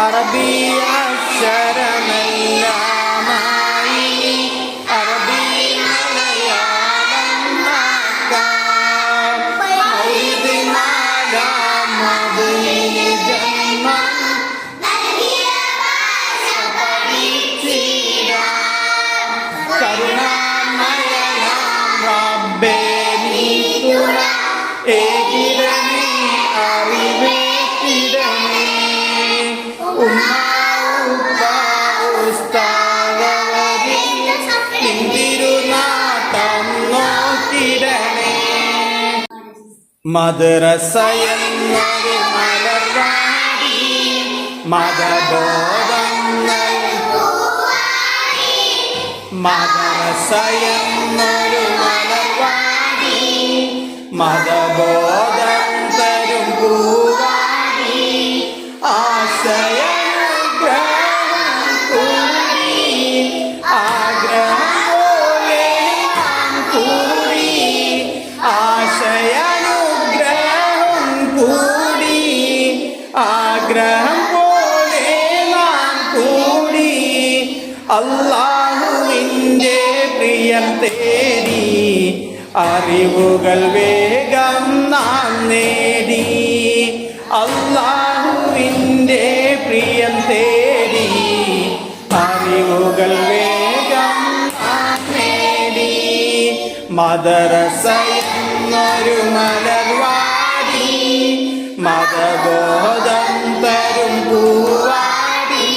അറബി അക്ഷരമെല്ലാമായി അറബി മലയാളം ആക്കാം. മൗലിദ് നാലാം മദനി ജന്മം കരുണാമയനാം റബ്ബേ നീ തുണ ഏകിടണേ അറിവേറ്റിടണേ. ഉമ്മ ഉപ്പ ഉസ്താദവരിൽ തിരുനാട്ടം നോക്കിടണേ. മദ്രസയെന്നൊരു മലർവാടി മതബോധങ്ങൾ മദ്രസയെന്നൊരു മലർവാടി മതബോധം തരും പൂവാടി. ആശയനുഗ്രഹം കൂടി ആഗ്രഹം പോലെ നാം കൂടി. ആശയനുഗ്രഹം കൂടി ആഗ്രഹം പോലെ നാം കൂടി. അല്ലാഹുവിൻ്റെ പ്രിയം തേടി അറിവുകൾ വേഗം നാം നേടി. അല്ലാഹുവിൻ്റെ പ്രിയം തേടി അറിവുകൾ വേഗം നാം നേടി. മദ്രസയെന്നൊരു മലർവാടി മതബോധം തരും പൂവാടി.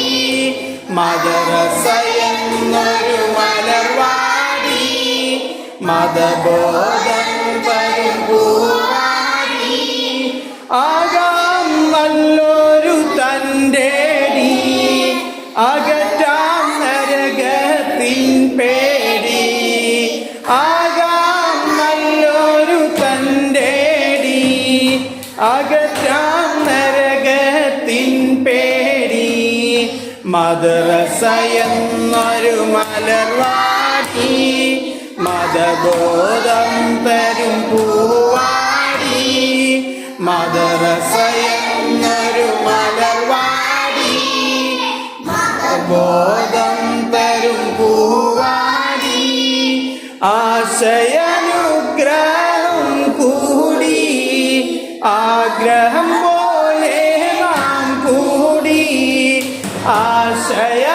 മദ്രസയെന്നൊരു മലർവാടി മതബോധം തരും പൂവാടി. ആകാം നല്ലൊരു തൻ്റെടി അകറ്റാം നരകത്തിൻ പേടി. ആകാം നല്ലൊരു തൻ്റെടി അകറ്റാം നരകത്തിൻ പേടി. മദ്രസയെന്നൊരു മലർവാടി മതബോധം തരും പൂവാടി. മദ്രസയെന്നൊരു മലർവാടി മതബോധം തരും പൂവാടി. ആശയനുഗ്രഹം കൂടി ആഗ്രഹം പോലെ നാം കൂടി. ആശയ